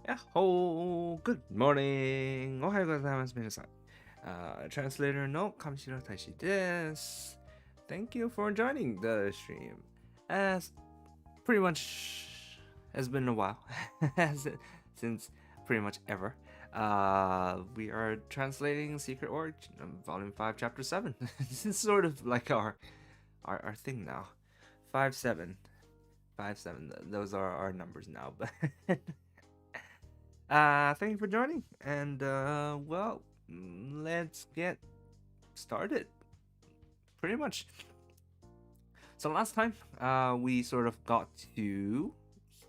Yahoo! Good morning! おはようございます、皆さん。Translator の上白大志です。Thank you for joining the stream. As pretty much has been a while, since pretty much ever. We are translating Secret Org, Volume 5, Chapter 7. This is sort of like our thing now. 5-7. 5-7. Those are our numbers now, but thank you for joining, and well, let's get started. Pretty much. So last time, we sort of got to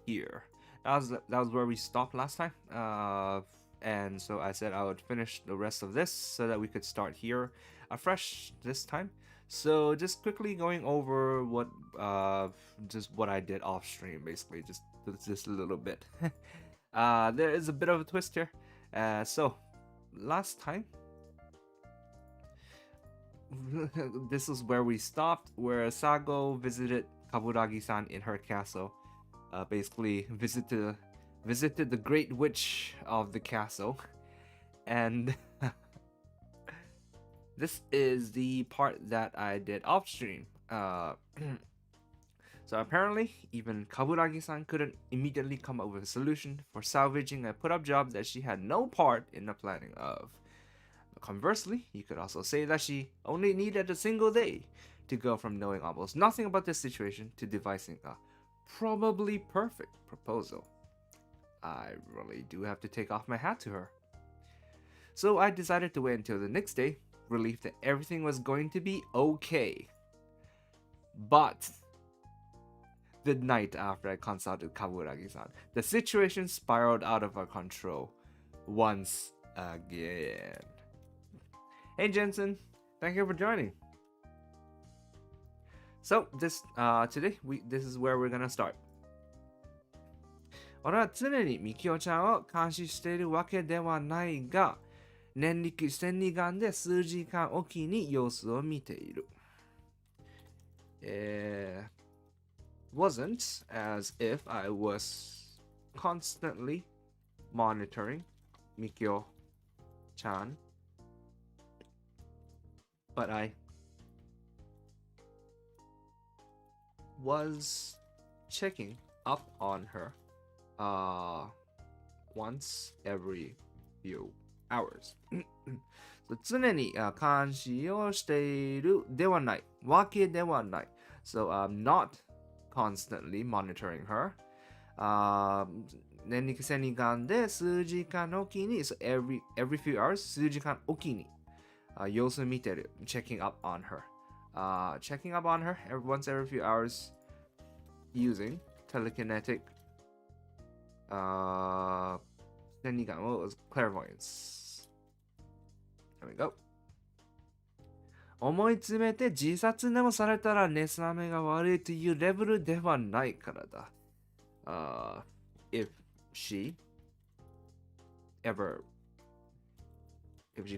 here. That was where we stopped last time. And so I said I would finish the rest of this so that we could start here afresh this time. So just quickly going over what I did off stream, basically, just a little bit. There is a bit of a twist here. So last time, this is where we stopped, where Sago visited Kaburagi-san in her castle. Basically visited the Great Witch of the castle, and this is the part that I did off stream. So apparently, even Kaburagi-san couldn't immediately come up with a solution for salvaging a put-up job that she had no part in the planning of. Conversely, you could also say that she only needed a single day to go from knowing almost nothing about this situation to devising a probably perfect proposal. I really do have to take off my hat to her. So I decided to wait until the next day, relieved that everything was going to be okay. But the night after I consulted Kaburagi-san, the situation spiraled out of our control once again. Hey Jensen, thank you for joining. So this today this is where we're gonna start. 俺は常にみきおちゃんを監視しているわけではないが、念力線に眼で数時間おきに様子を見ている。Wasn't as if I was constantly monitoring Mikio-chan, but I was checking up on her once every few hours. So 常に監視をしているではないわけではない。So I'm not constantly monitoring her. 念力線に眼で数時間おきに so every few hours 数時間おきに様子見てる checking up on her. Checking up on her once every few hours using telekinetic 線に眼 was clairvoyance. There we go. 思い詰めて自殺でもされたら寝覚めが悪いというレベルではないからだ。If she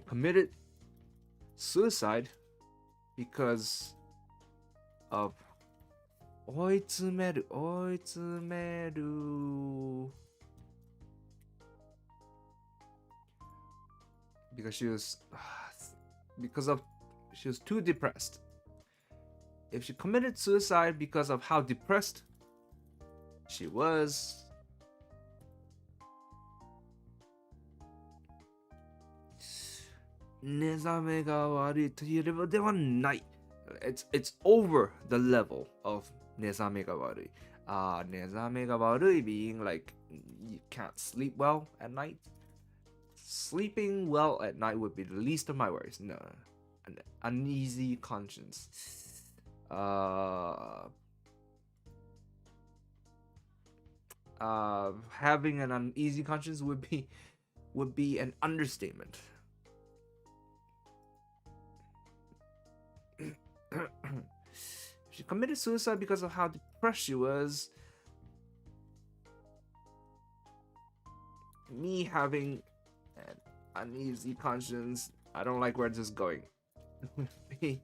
committed suicide because of 追い詰める because she was too depressed. If she committed suicide because of how depressed she was, it's over the level of 寝覚めが悪い。寝覚めが悪い being like you can't sleep well at night. Sleeping well at night would be the least of my worries. No. An uneasy conscience. Having an uneasy conscience would be an understatement. She committed suicide because of how depressed she was. Me having an uneasy conscience, I don't like where this is going. Be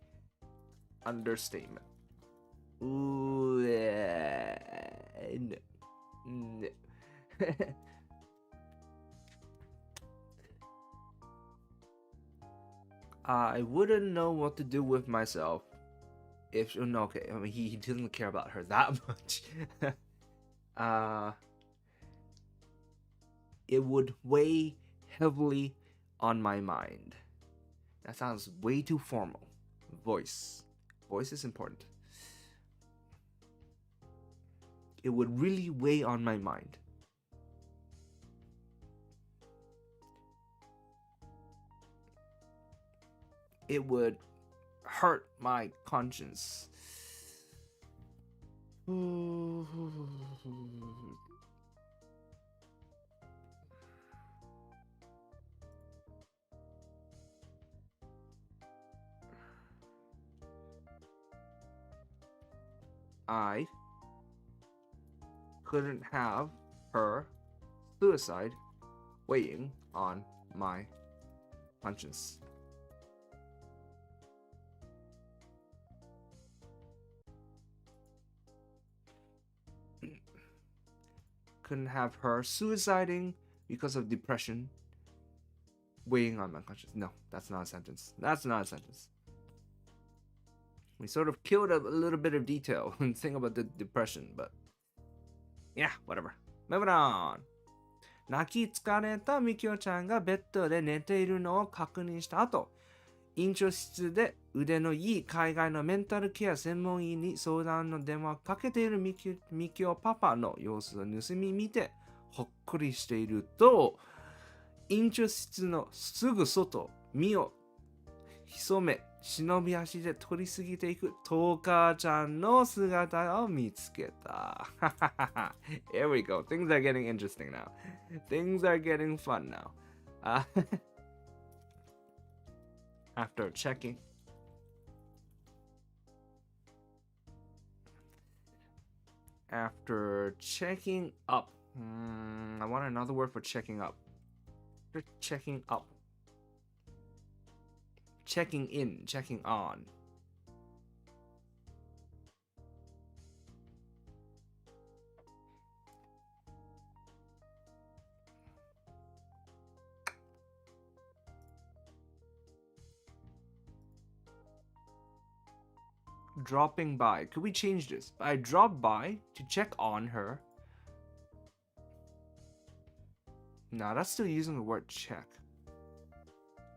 understatement. Ooh, no. I wouldn't know what to do with myself if no, okay. I mean, he doesn't care about her that much. It would weigh heavily on my mind. That sounds way too formal. Voice is important. It would really weigh on my mind. It would hurt my conscience. I couldn't have her suicide weighing on my conscience. Couldn't have her suiciding because of depression weighing on my conscience. No, that's not a sentence. That's not a sentence. We sort of killed a little bit of detail and think about the depression, but yeah, whatever. Moving on. 泣き疲れたみきおちゃんがベッドで寝ているのを確認した後、院長室で腕のいい海外のメンタルケア専門医に相談の電話をかけているみきおパパの様子を盗み見てほっこりしていると、院長室のすぐ外、身を潜め、忍び足で通り過ぎていくトーカーちゃんの姿を見つけた。Here we go. Things are getting interesting now. Things are getting fun now. After checking up. I want another word for checking up. Checking up. Checking in, checking on. Dropping by. Could we change this? I dropped by to check on her. No, that's still using the word check.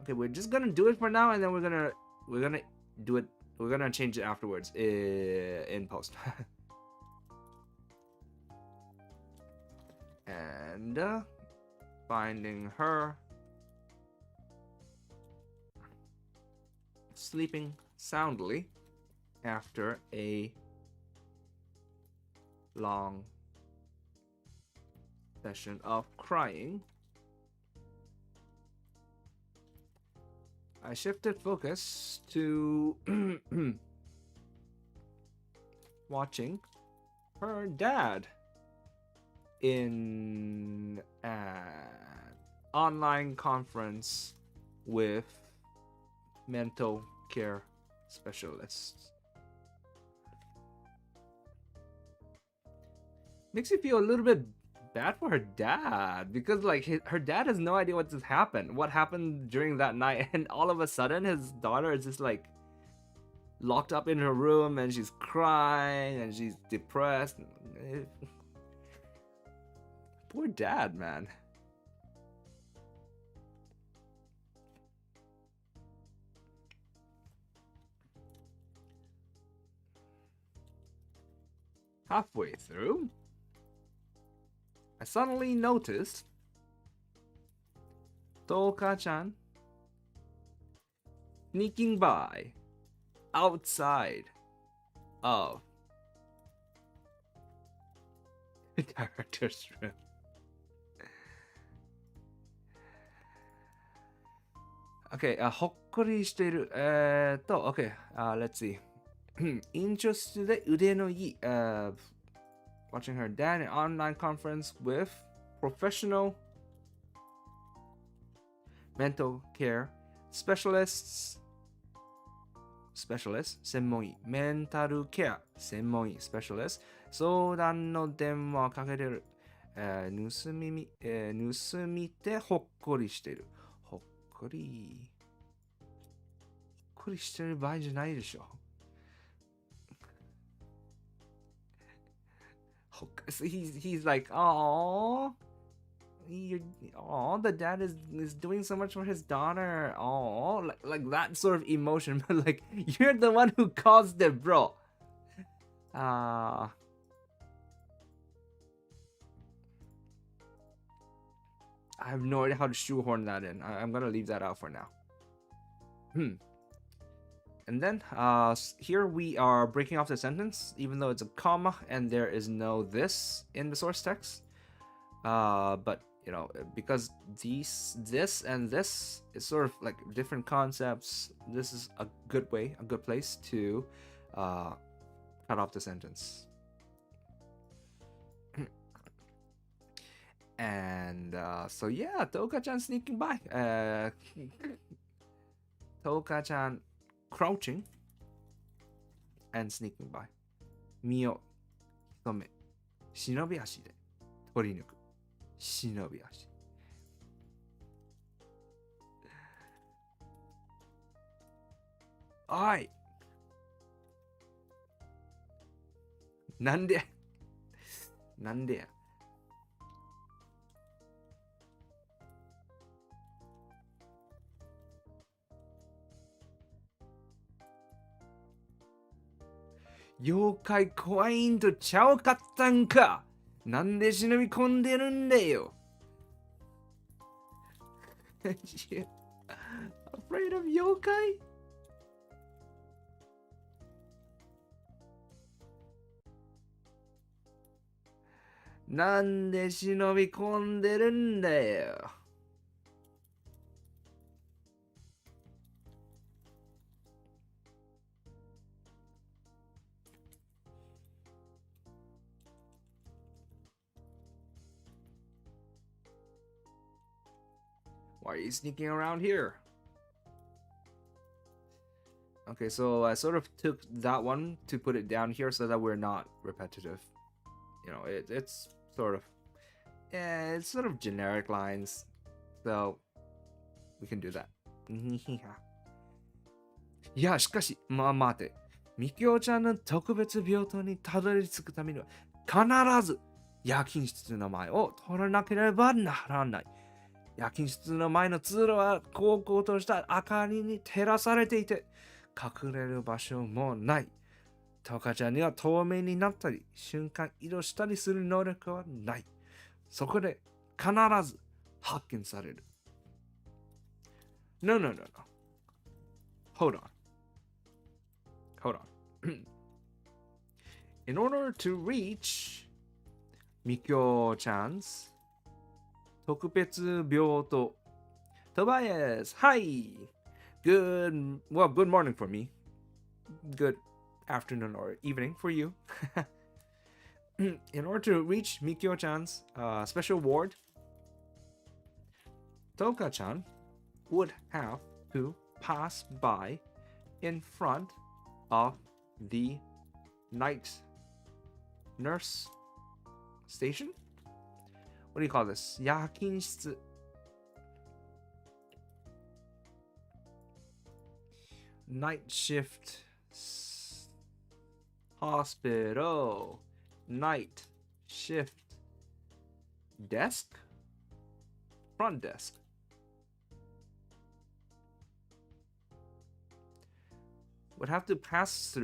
Okay, we're just gonna do it for now, and then we're gonna do it. We're gonna change it afterwards in post. And finding her sleeping soundly after a long session of crying. I shifted focus to watching her dad in an online conference with mental care specialists. Makes you feel a little bit bad for her dad, because like her dad has no idea what happened during that night, and all of a sudden his daughter is just like locked up in her room and she's crying and she's depressed. Poor dad, man. Halfway through, I suddenly noticed Toka-chan sneaking by outside of the director's room. Okay, ほっこりしている。Okay, let's see. 院長室で腕のいい、watching her dad in an online conference with professional mental care specialists 専門医メンタルケア専門医 specialist 相談の電話をかけてる、盗みてほっこりしているほっこりこりしてる場合じゃないでしょ。He's like, oh, the dad is doing so much for his daughter. Oh, like that sort of emotion. But like, you're the one who caused it, bro. I have no idea how to shoehorn that in. I'm gonna leave that out for now. And then here we are breaking off the sentence, even though it's a comma and there is no this in the source text. But you know, because this and this is sort of like different concepts, this is a good place to cut off the sentence. And so yeah, Touka-chan sneaking by. Touka-chan crouching and sneaking by. 身を潜め、忍び足で取り抜く。忍び足。おい。なんでや。妖怪怖いんとちゃうかったんか。なんで忍び込んでるんだよ。Afraid of 妖怪？なんで忍び込んでるんだよ。Why are you sneaking around here? Okay, so I sort of took that one to put it down here so that we're not repetitive. You know, it's sort of, it's sort of generic lines, so we can do that. いや、しかし、待て。みきおちゃんの特別病棟にたどり着くためには、必ず夜勤室の前を通らなければならない。夜勤室の前の通路は高々とした明かりに照らされていて、隠れる場所もない。トカちゃんには透明になったり、瞬間移動したりする能力はない。そこで必ず発見される。No. Hold on. In order to reach Mikyo-chan's 特別病棟 Tobias, hi! Good morning for me. Good afternoon or evening for you. In order to reach Mikyo-chan's special ward, Touka-chan would have to pass by in front of the night nurse station? What do you call this? 夜勤室 Night shift hospital night shift desk front desk would have to pass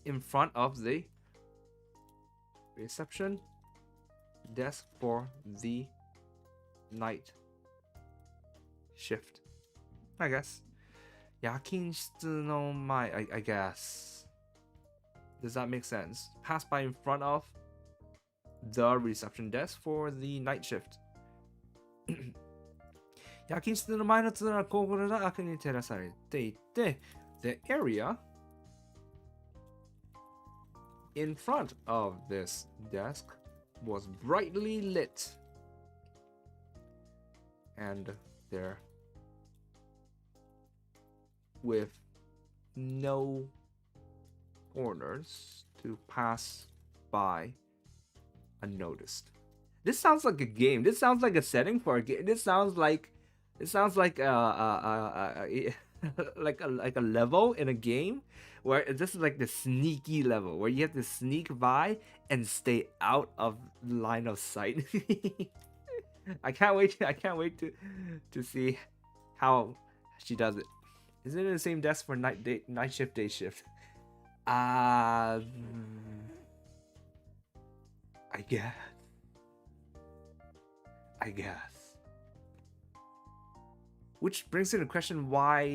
in front of the reception desk for the night shift, I guess. 夜勤室の前 I guess. Does that make sense? Pass by in front of the reception desk for the night shift. 夜勤室の前の通路は高校が明かりに照らされていて、the area in front of this desk was brightly lit, and there with no corners to pass by unnoticed. This sounds like a game. This sounds like a setting for a game. This sounds like like a level in a game where this is like the sneaky level where you have to sneak by and stay out of line of sight. I can't wait to see how she does it. Is it in the same desk for night shift, day shift? I guess. Which brings in the question why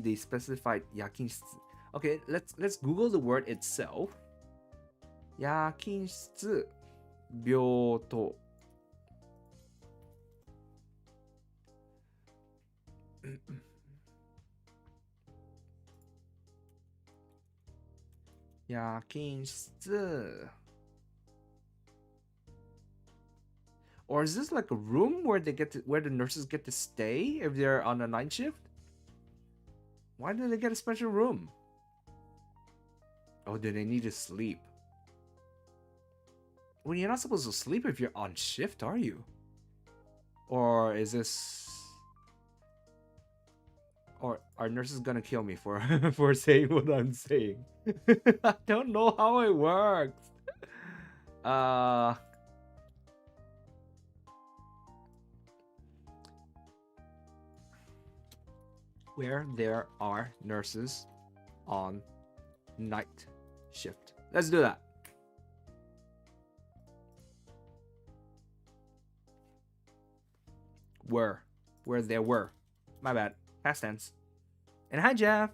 they specified yakinshitsu. Okay, let's Google the word itself. Yakinshitsu byoto. Yakinshitsu. Or is this like a room where where the nurses get to stay if they're on a night shift? Why do they get a special room? Oh, do they need to sleep? Well, you're not supposed to sleep if you're on shift, are you? Or is this... Or are nurses gonna kill me for for saying what I'm saying? I don't know how it works. Where there are nurses on night shift. Let's do that. Where there were. My bad. Past tense. And hi, Jeff.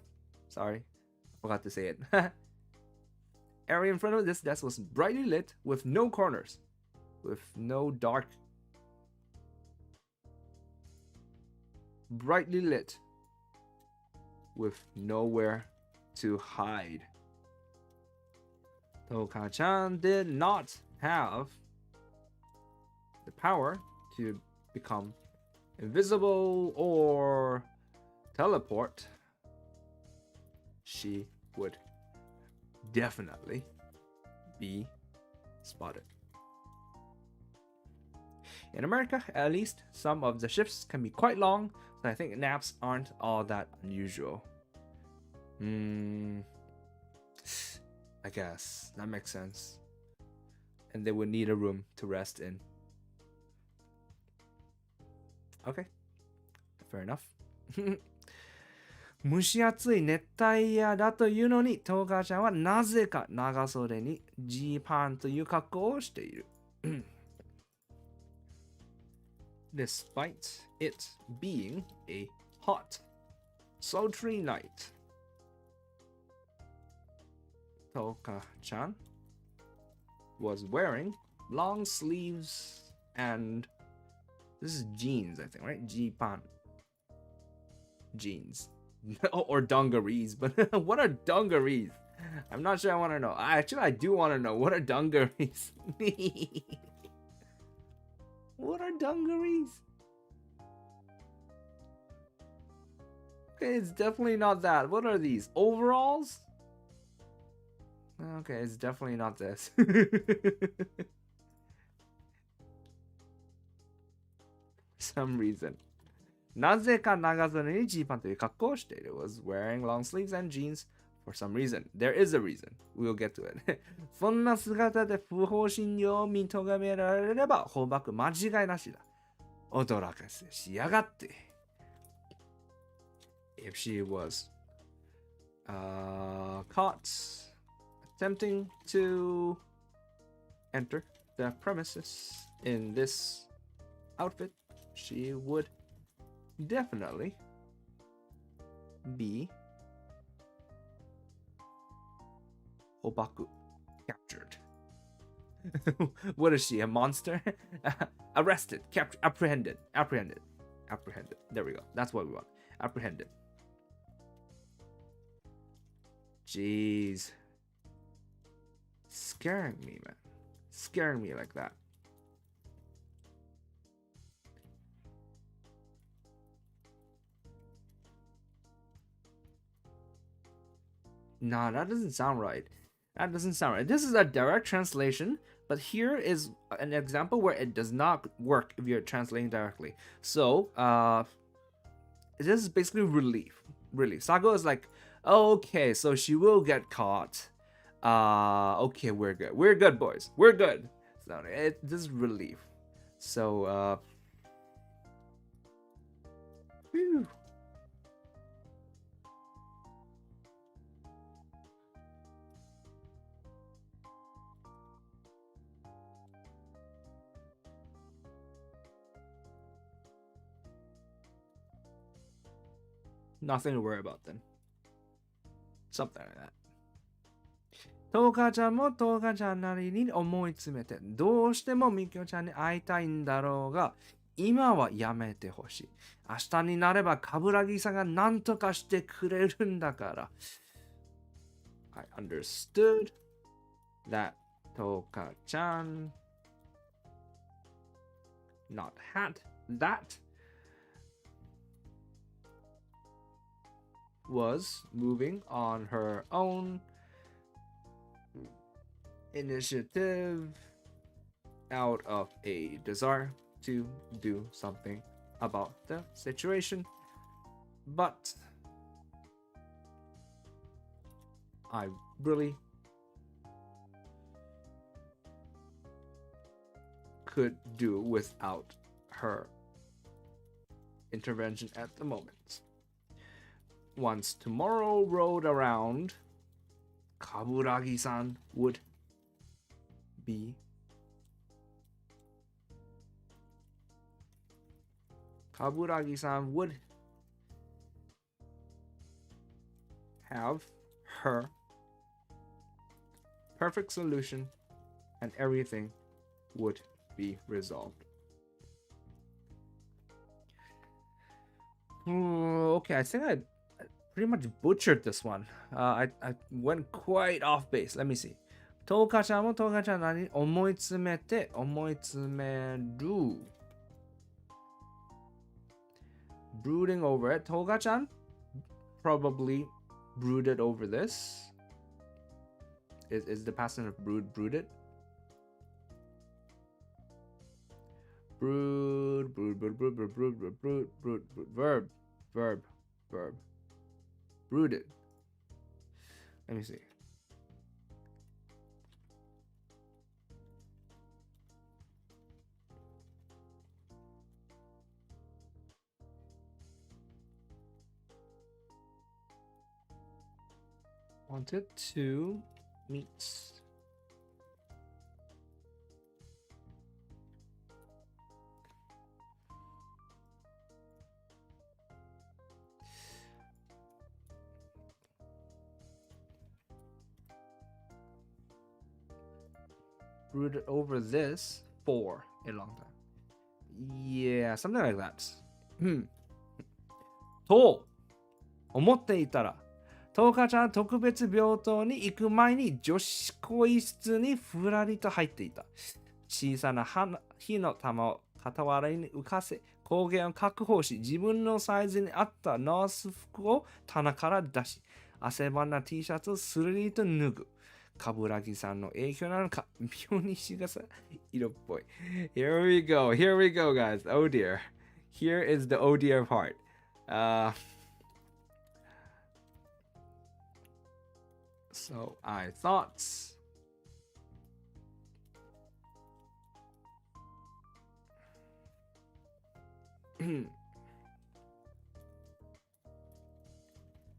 Sorry, forgot to say it. Area in front of this desk was brightly lit with no corners, with no dark. Brightly lit with nowhere to hide. Toka-chan did not have the power to become invisible or teleport. She would definitely be spotted. In America, at least, some of the shifts can be quite long, so I think naps aren't all that unusual. I guess that makes sense. And they would need a room to rest in. Okay, fair enough. 蒸し暑い熱帯夜だというのに、トーカーちゃんはなぜか長袖にジーパンという格好をしている。Despite it being a hot, sultry night, Toka-chan was wearing long sleeves and this is jeans, I think, right? Jipan. Jeans. Or dungarees, but what are dungarees? I'm not sure I want to know. Actually, I do want to know. What are dungarees? What are dungarees? Okay, it's definitely not that. What are these? Overalls? Okay, it's definitely not this. Some reason. なぜか長袖にジーパンという格好をしている was wearing long sleeves and jeans for some reason. There is a reason. We'll get to it. そんな姿で不法侵入を認められれば放爆間違いなしだ。驚かせしやがって。If she was caught attempting to enter the premises in this outfit, she would definitely be Obaku captured. What is she, a monster? Arrested, captured, apprehended. There we go. That's what we want. Apprehended. Jeez. Scaring me, man. Scaring me like that. Nah, that doesn't sound right. That doesn't sound right. This is a direct translation, but here is an example where it does not work if you're translating directly. So, this is basically relief. really. Sago is like, okay, so she will get caught. Okay, we're good. We're good, boys. We're good. So this is relief. So, whew. Nothing to worry about then. Something like that. トウカちゃんもトウカちゃんなりに思い詰めて、どうしてもみきょちゃんに会いたいんだろうが、今はやめてほしい。明日になれば冠城さんが何とかしてくれるんだから。I understood that トウカちゃん not had that was moving on her own initiative out of a desire to do something about the situation. But I really could do without her intervention at the moment. Once tomorrow rolled around, Kaburagi-san would be Kaburagi-san would have her perfect solution and everything would be resolved. Okay, I think I pretty much butchered this one. I went quite off base. Let me see. トウカちゃんもトウカちゃんなりに思い詰めて思い詰める。Brooding over it. トウカちゃん probably brooded over this. Is the past tense of brooded? Brood. Verb. Brooded. Let me see. Wanted to meet. Brooded over this for a long time. Yeah, something like that. と思っていたら、トウカちゃん特別病棟に行く前に女子更衣室にふらりと入っていた。小さな火の玉を傍らに浮かせ、光源を確保し、自分のサイズに合ったナース服を棚から出し、汗ばんだ T シャツをスルリと脱ぐ。冠城さんの影響なのか、妙にしがさ色っぽい。Here we go, guys. Oh dear. Here is the oh dear part. So I thought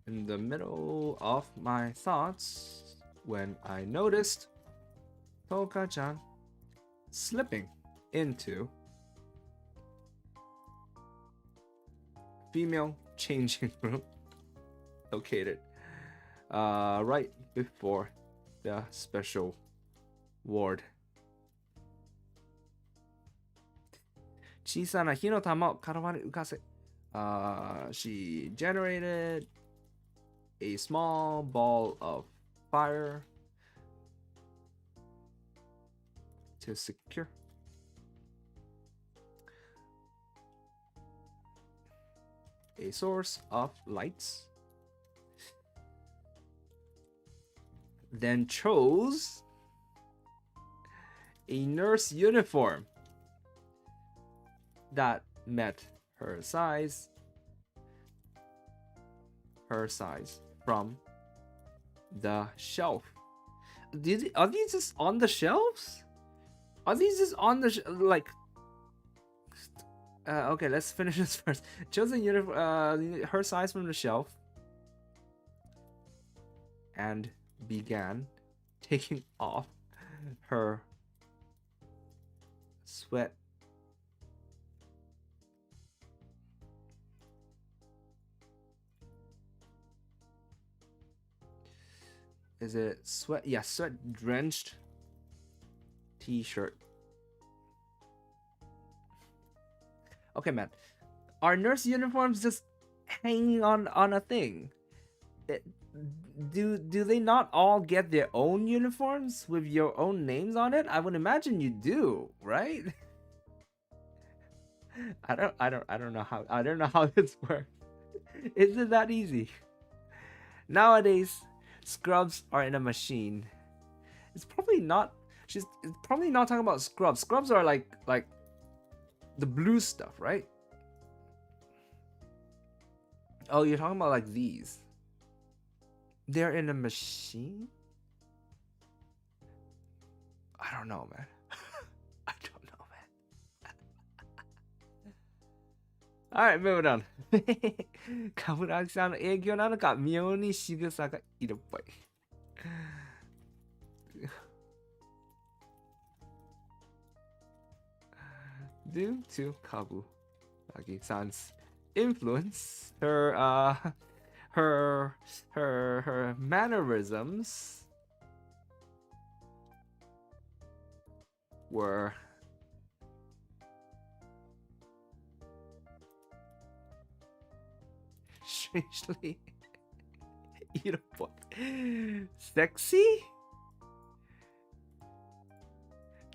in the middle of my thoughts when I noticed Toka-chan slipping into female changing room located right before the special ward. 小さな火の玉を体に浮かせ、she generated a small ball of fire to secure a source of lights, then chose a nurse uniform that met her size, her size from the shelf. Are these just on the shelves? Are these just on the like? Okay, let's finish this first. Chose her size from the shelf and began taking off her sweat. Is it sweat? Yeah, sweat drenched t-shirt. Okay, man. Are nurse uniforms just hanging on a thing? Do they not all get their own uniforms with your own names on it? I would imagine you do, right? I don't know how this works. Is it that easy? Nowadays, scrubs are in a machine. It's probably not. She's probably not talking about scrubs. Scrubs are like the blue stuff, right? Oh, you're talking about like these. They're in a machine? I don't know, man. I don't know, man. Alright, moving on. カブラギさんの営業なのか妙に仕草がいるっぽい。Due to Kaburagi-san's influence, her mannerisms were strangely sexy?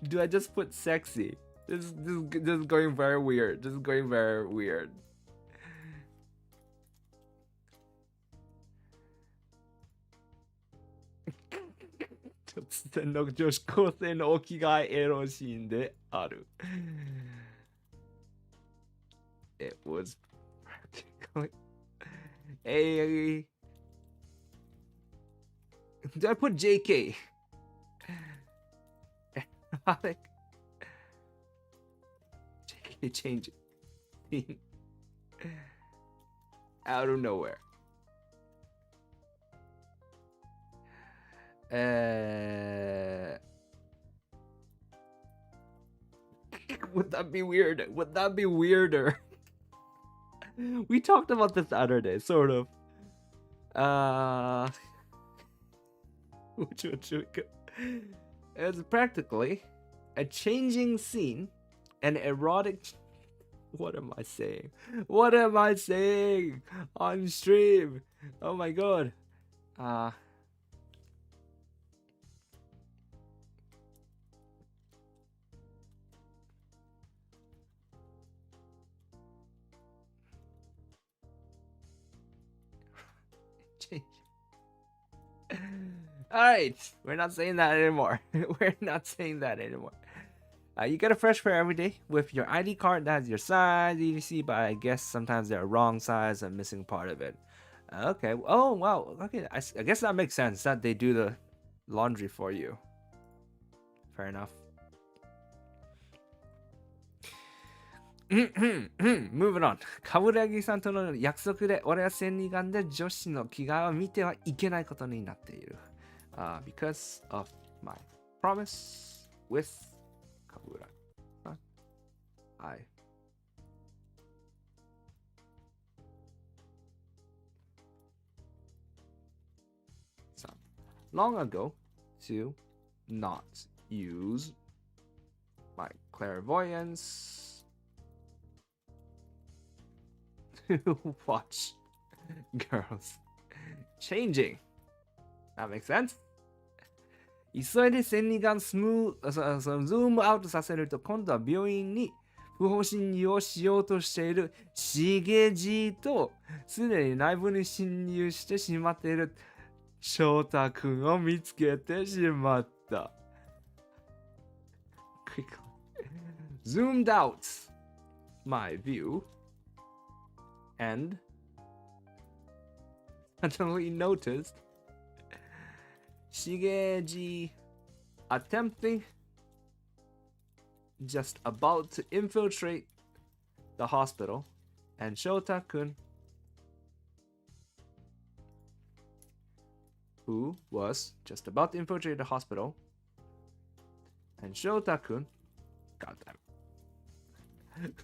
Do I just put sexy? This is going very weird. This is going very weird. It was practically a... Did I put JK? JK change it. Out of nowhere. Would that be weird? Would that be weirder? We talked about this the other day, sort of. Which one should we go? It's practically a changing scene, an erotic. What am I saying? What am I saying on stream? Oh my god. Alright, we're not saying that anymore. We're not saying that anymore. You get a fresh pair every day with your ID card that has your size, etc. But I guess sometimes they're wrong size and missing part of it. Okay. Oh, wow. Okay. I guess that makes sense that they do the laundry for you. Fair enough. Moving on. カブラギさんとの約束で俺は千里眼で女子の着替えを見てはいけないことになっている。Because of my promise with Kabura. Long ago to not use my clairvoyance to watch girls changing. That makes sense. 急いで千里眼ズームアウトさせると今度は病院に不法侵入をしようとしているしげじとすでに内部に侵入してしまっている翔太くんを見つけてしまった。Quickly zoomed out my view and suddenly noticed Shigeji attempting just about to infiltrate the hospital, and Shota-kun, who was just about to infiltrate the hospital, and Shota-kun, goddamn,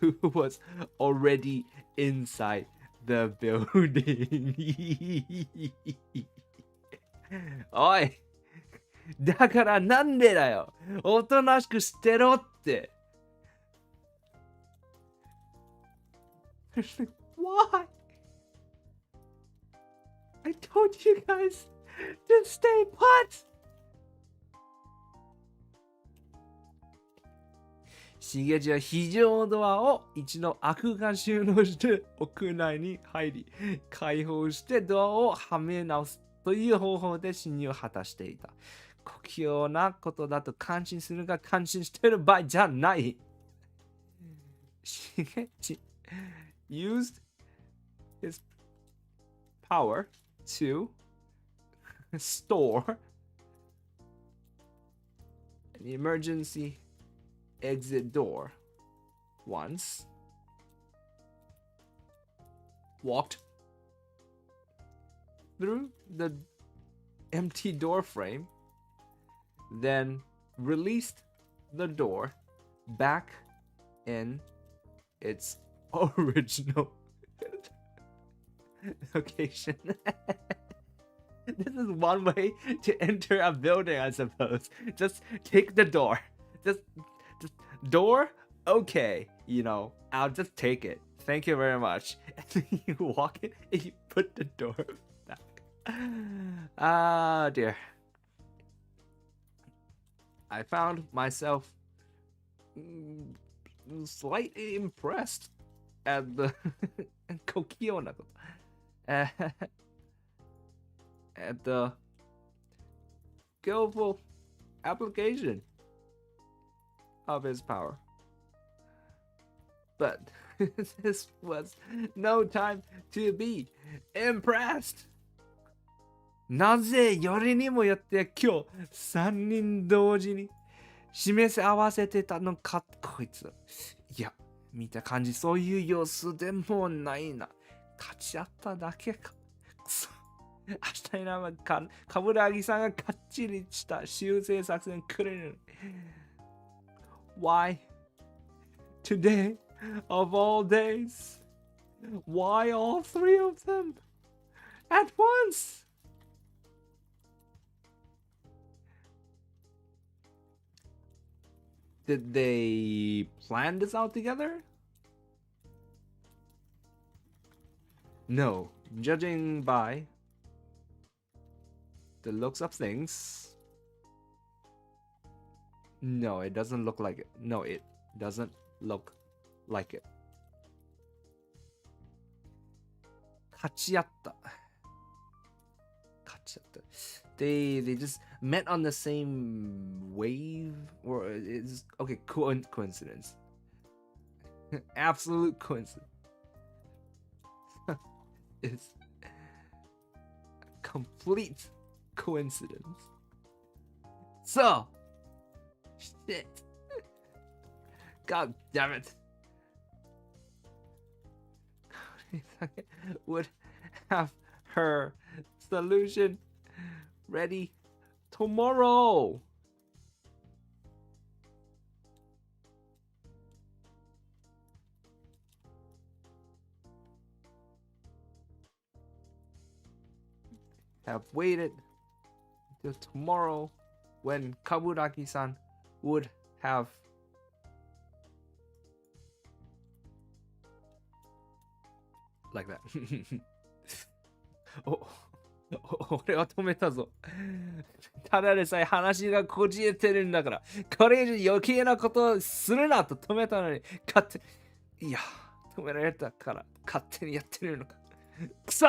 who was already inside the building. おい、だからなんでだよ。おとなしくしてろって。Why? I told you guys to stay put. しげじは非常ドアを一度開くが収納して屋内に入り、開放してドアをはめ直すという方法で侵入を果たしていた。酷評なことだと感心するが感心している場合じゃない。しげじ used his power to store an emergency exit door once, walked through the empty door frame, then released the door back in its original location. This is one way to enter a building, I suppose. Just take the door. Just door? Okay. You know, I'll just take it. Thank you very much. And then you walk it and you put the door back. Ah, dear. I found myself slightly impressed at the Kokio at the skillful application of his power. But this was no time to be impressed. なぜよりにもよって今日3人同時に示せ合わせてたのか、こいつ。いや、見た感じそういう様子でもないな。勝ち合っただけか。くそ。明日にならか、冠城さんがかっちりした修正作戦くれる。Why? Today of all days? Why all three of them? At once? Did they plan this out together? No. Judging by the looks of things, no, it doesn't look like it. No, it doesn't look like it. 勝ち合った。勝ち合った。They just met on the same wave, or it's okay. Coincidence. Absolute coincidence. It's a complete coincidence. So, shit. God damn it. Would have her solution ready tomorrow. Have waited till tomorrow when Kaburaki-san would have like that. 俺は止めたぞ。ただでさえ話がこじれてるんだから、これ以上余計なことをするなと止めたのに、勝手に、いや、止められたから勝手にやってるのか。くそ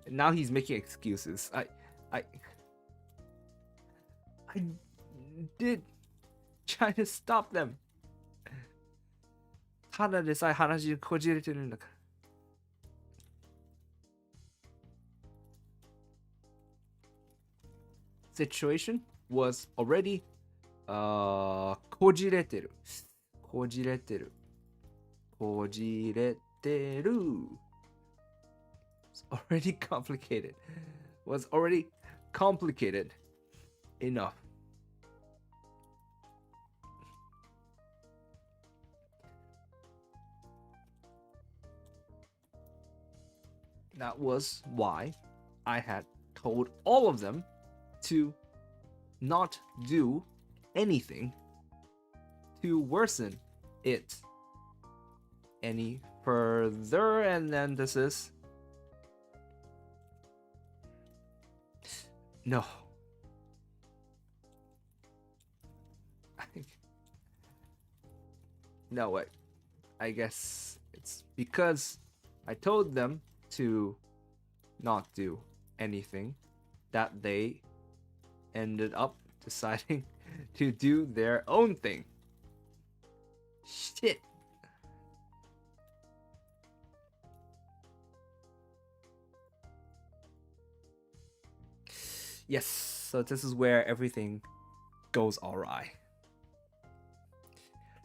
！Now he's making excuses. I did try to stop them. ただでさえ話がこじれてるんだから。situation was already こじれてる It's already complicated. Was already complicated enough. That was why I had told all of them to not do anything to worsen it any further. And then this is no. No, wait. I guess it's because I told them to not do anything that they ended up deciding to do their own thing. Shit. Yes, so this is where everything goes awry.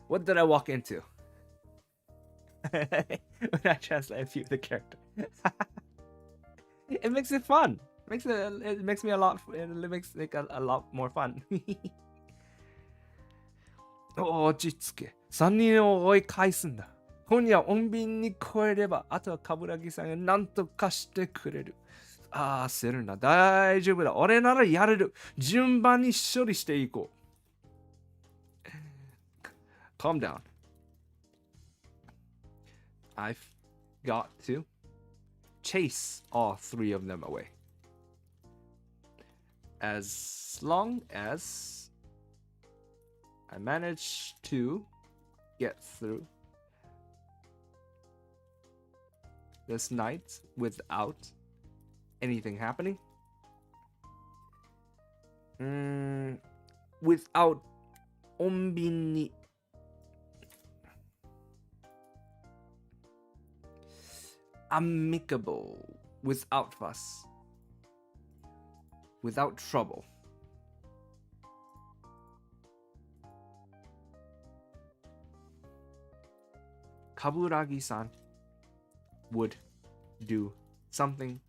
What did I walk into? When I translate a few of the character. It makes it fun. It makes me a lot. It makes it a lot more fun. 落ち着け。3人を追い返すんだ。今夜穏便に超えれば、あとは冠城さんが何とかしてくれる。焦るな。大丈夫だ。俺ならやれる。順番に処理していこう。Calm down. I've got to chase all three of them away. As long as I manage to get through this night without anything happening. Without 穏便に amicable, without fuss, without trouble. Kaburagi-san would do something,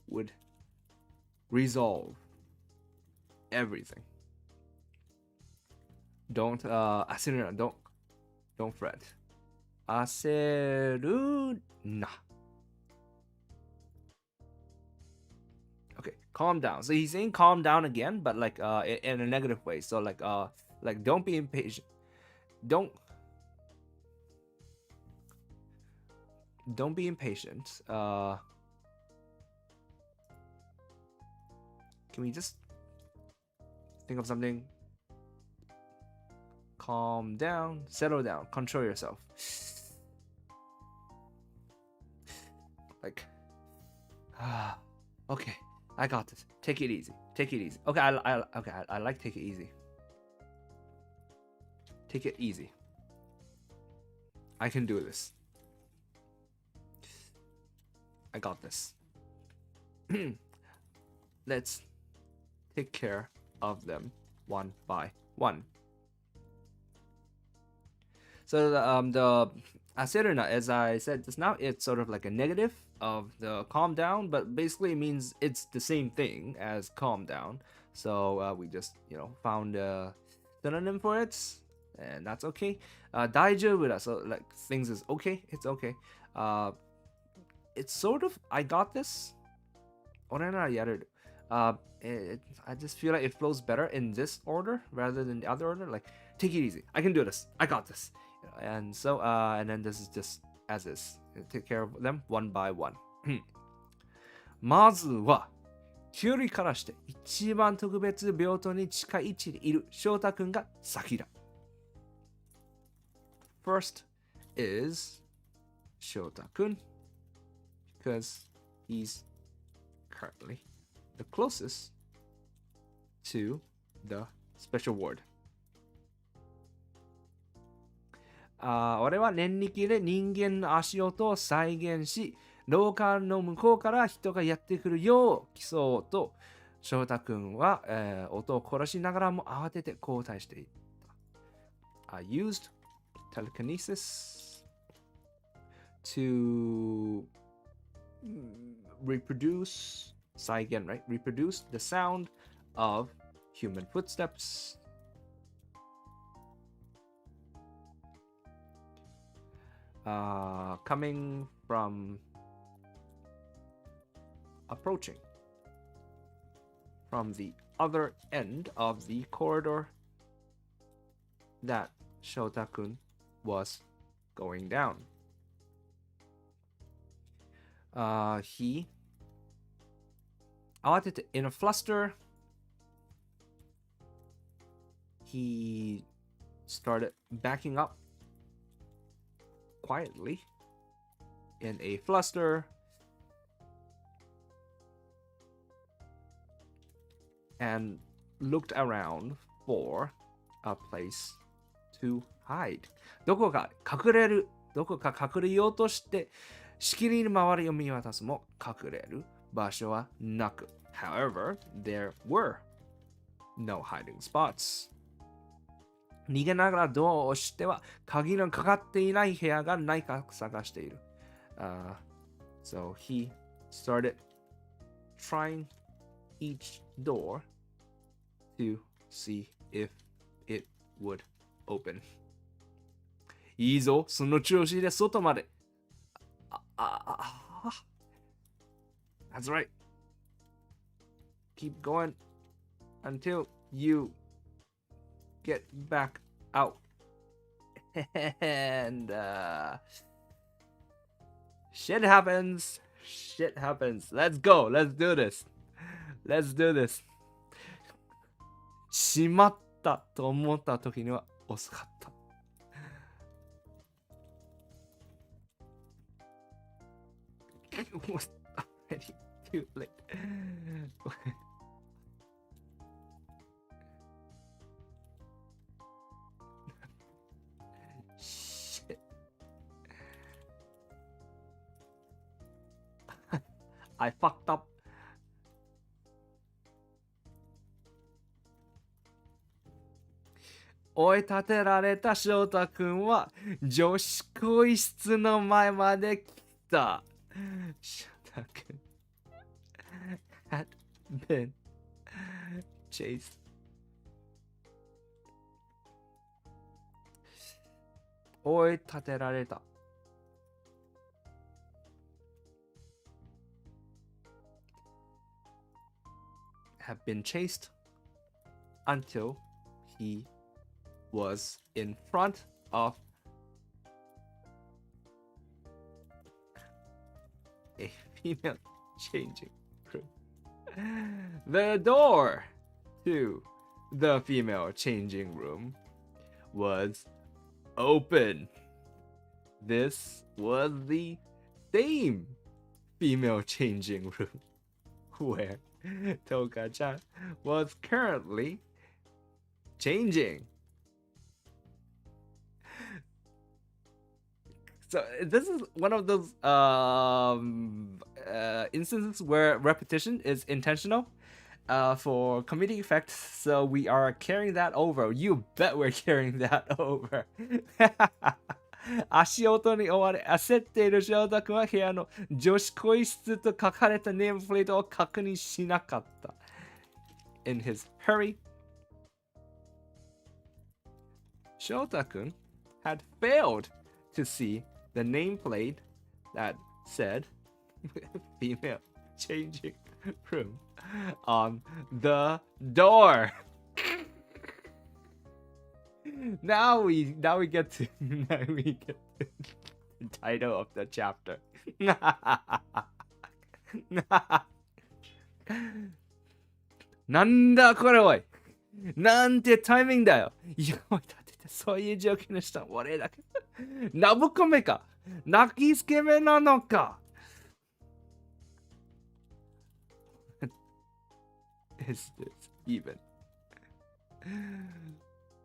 would resolve everything. Don't fret. 焦るな. Okay, calm down. So he's saying calm down again, but like in a negative way. So like don't be impatient. Don't be impatient. Can we just think of something? Calm down, settle down, control yourself. Like, okay, I got this. Take it easy. Take it easy. Okay, I like take it easy. Take it easy. I can do this. I got this. Let's take care of them one by one. So the aseruna, as I said just now, it's sort of like a negative of the calm down, but basically it means it's the same thing as calm down. So we just found a synonym for it, and that's okay. 大丈夫だ, so like things is okay, it's okay. It's sort of I got this. 俺ならやれる. I just feel like it flows better in this order rather than the other order. Like, take it easy. I can do this. I got this. And so, and then this is just as is. Take care of them one by one. まずは、距離からして一番特別病棟に近い位置にいる翔太くんが先だ。First is 翔太くん, because he's currently the closest to the special ward. 俺は念力で人間の足音を再現し、廊下の向こうから人がやってくるよう競うと、翔太君は、音を殺しながらも慌てて後退していった。I used telekinesis to reproduce, right? Reproduce the sound of human footsteps. Coming from approaching from the other end of the corridor that Shota-kun was going down. He in a fluster, he started backing up quietly in a fluster and looked around for a place to hide. どこか隠れようとしてしきりに周りを見渡すも隠れる場所はなく。However, there were no hiding spots. 逃げながらドアを押しては鍵のかかっていない部屋がないか探している。So he started trying each door to see if it would open. いいぞ、その調子で外まで。That's right. Keep going until you get back out. And shit happens. Shit happens. Let's go. Let's do this. Let's do this. しまったと思った時には遅かった。It was already too late. Shit. I fucked up. 追い立てられた翔太くんは女子更衣室の前まで来た。翔太くん had been chased. 追い立てられた。had been chased until he was in front of a female changing room. The door to the female changing room was open. This was the same female changing room where Toka-chan was currently changing. So this is one of those instances where repetition is intentional for comedic effect. So we are carrying that over. You bet we're carrying that over. 足音に追われ焦っている翔太君は部屋の女子更衣室と書かれたネームプレートを確認しなかった。In his hurry, 翔太君 had failed to see the nameplate that said female changing room on the door. Now we get to the title of the chapter. なんだこれおい。なんてタイミングだよ。いや、だってそういう状況の人は俺だけ。ラブコメか。泣きスケベなのか。Is this even?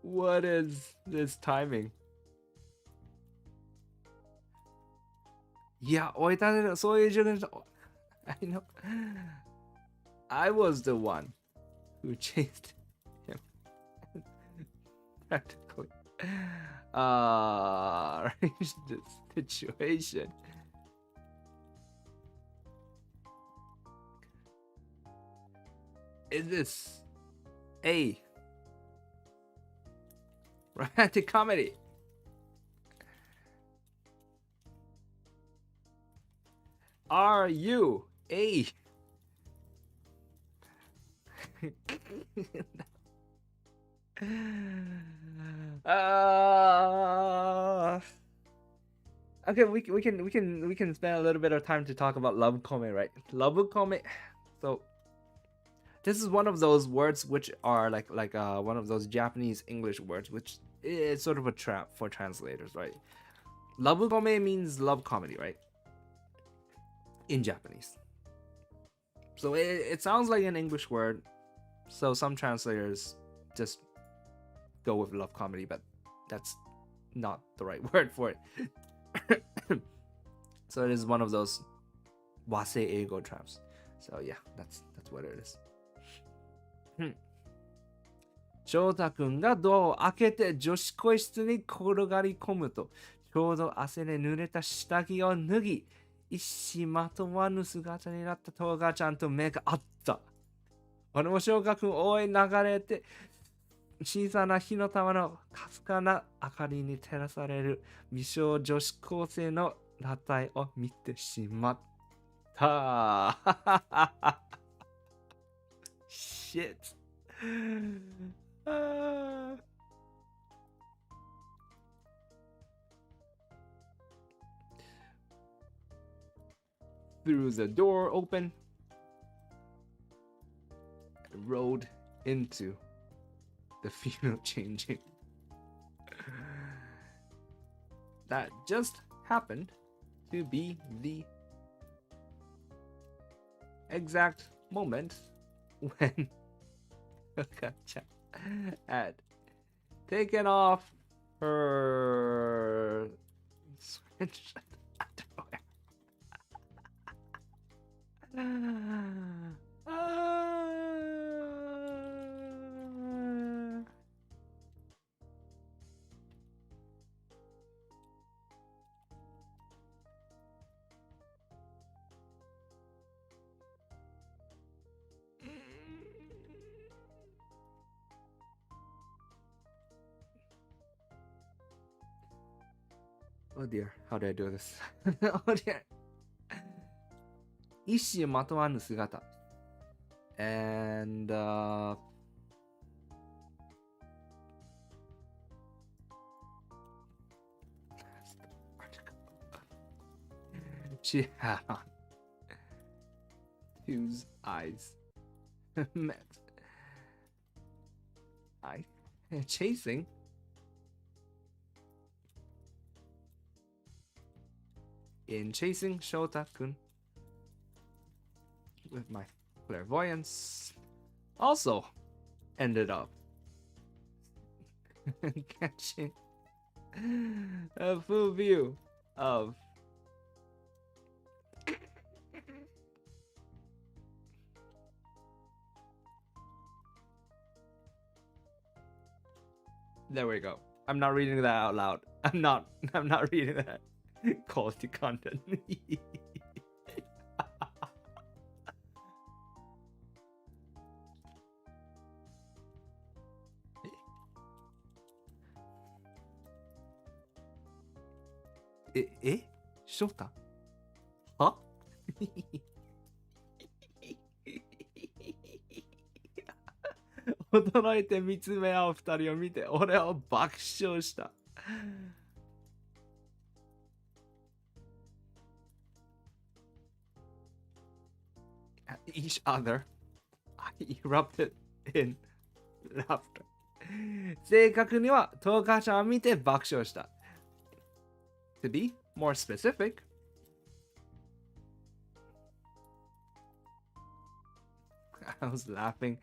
What is this timing? いや、追い立てる、そういう授業の人、I know. I was the one who chased him. Practically. Arranged the situation. Is this A romantic comedy? Are you a okay, we can spend a little bit of time to talk about love comment, right? Love comment. So this is one of those words which are like one of those Japanese English words, which is sort of a trap for translators, right? Love comment means love comedy, right? In Japanese. So it sounds like an English word. So some translators just go with love comedy, but that's not the right word for it. So it is one of those wase ego traps. So yeah, that's what it is. 翔太くんがドアを開けて女子更衣室に転がり込むと、ちょうど汗で濡れた下着を脱ぎ、一糸まとわぬ姿になったトガちゃんと目が合った。俺も翔太くんを追い流れて、小さな火の玉のかすかな明かりに照らされる美少女子高生の裸体を見てしまった。Shit. Threw the door open and rode into the female changing. That just happened to be the exact moment when Gacha had taken off her sweatshirt underwear. Oh dear, how do I do this? Oh dear. 意思をまとわぬ姿。And she had on whose eyes met. Chasing in chasing Shota-kun with my clairvoyance also ended up catching a full view of there we go. I'm not reading that out loud. I'm not reading that quality content. Shota? Huh? 驚いて見つめ合う二人を見て俺は爆笑した。At each other, I erupted in laughter. 正確にはトーカーちゃんを見て爆笑した。To be more specific, I was laughing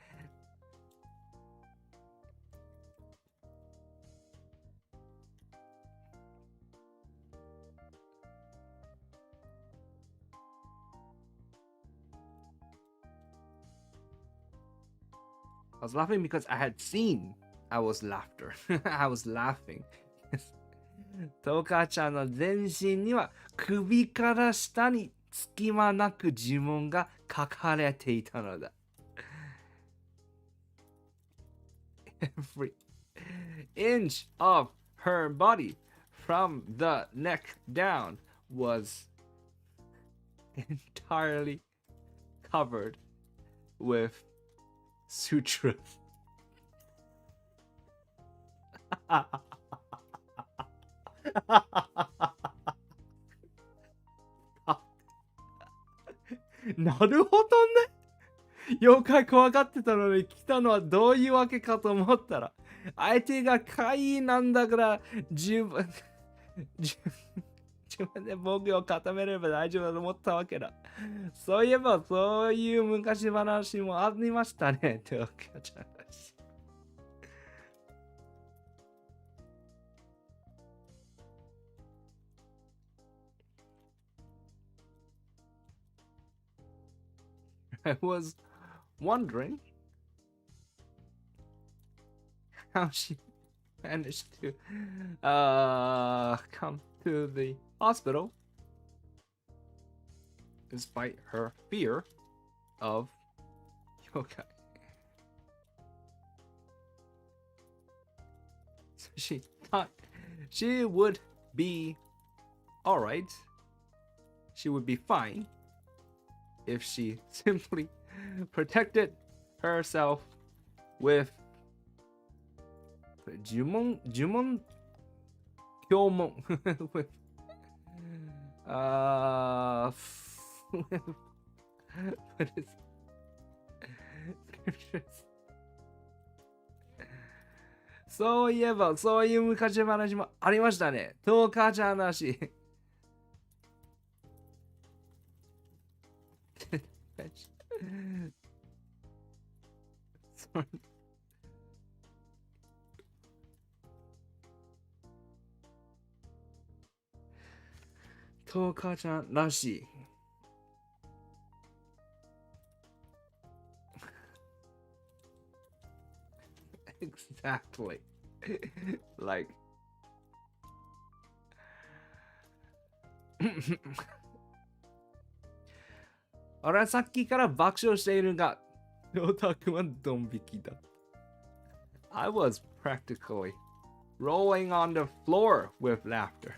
I was laughing because I had seen I was laughter. I was laughing. トカちゃんの全身には首から下に隙間なく呪文が書かれていたのだ。Every inch of her body from the neck down was entirely covered with sutras. なるほどね。妖怪怖がってたのに来たのはどういうわけかと思ったら、相手が怪異なんだから自分で防御を固めれば大丈夫だと思ったわけだ。そういえばそういう昔話もありましたね。トカちゃんらしい。I was wondering how she managed to come to the hospital despite her fear of yokai. So she thought she would be alright. She would be fine if she simply protected herself with 呪文教文 with what is scriptures. そういえばそういう昔話もありましたね。トカちゃんらしい。トカちゃんらしい。Exactly. Like. 俺はさっきから爆笑しているが、翔太君はドン引きだ。I was practically rolling on the floor with laughter,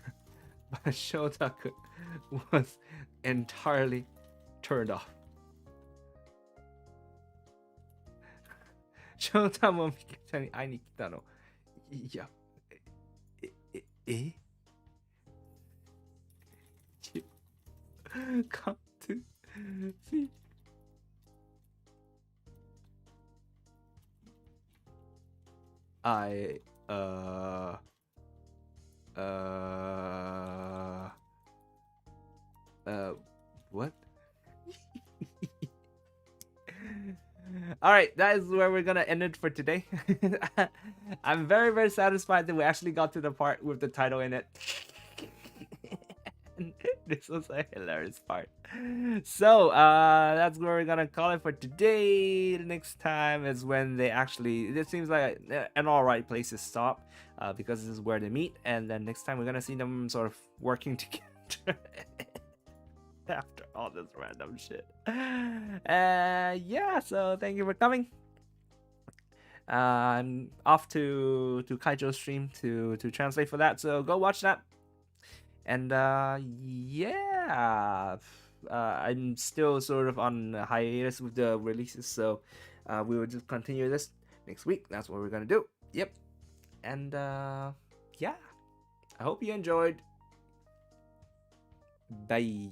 but Shota-kun was entirely turned off. 翔太もミキちゃんに会いに来たの。いや、come to see. What? Alright, that is where we're gonna end it for today. I'm very, very satisfied that we actually got to the part with the title in it. This was a hilarious part. So, that's where we're gonna call it for today. Next time is when they actually, it seems like an alright place to stop, because this is where they meet, and then next time we're gonna see them sort of working together after all this random shit. Yeah, so thank you for coming. I'm off to Kaijo's stream to translate for that, so go watch that. And yeah, I'm still sort of on hiatus with the releases, so we will just continue this next week. That's what we're gonna do. Yep. And yeah, I hope you enjoyed. Bye.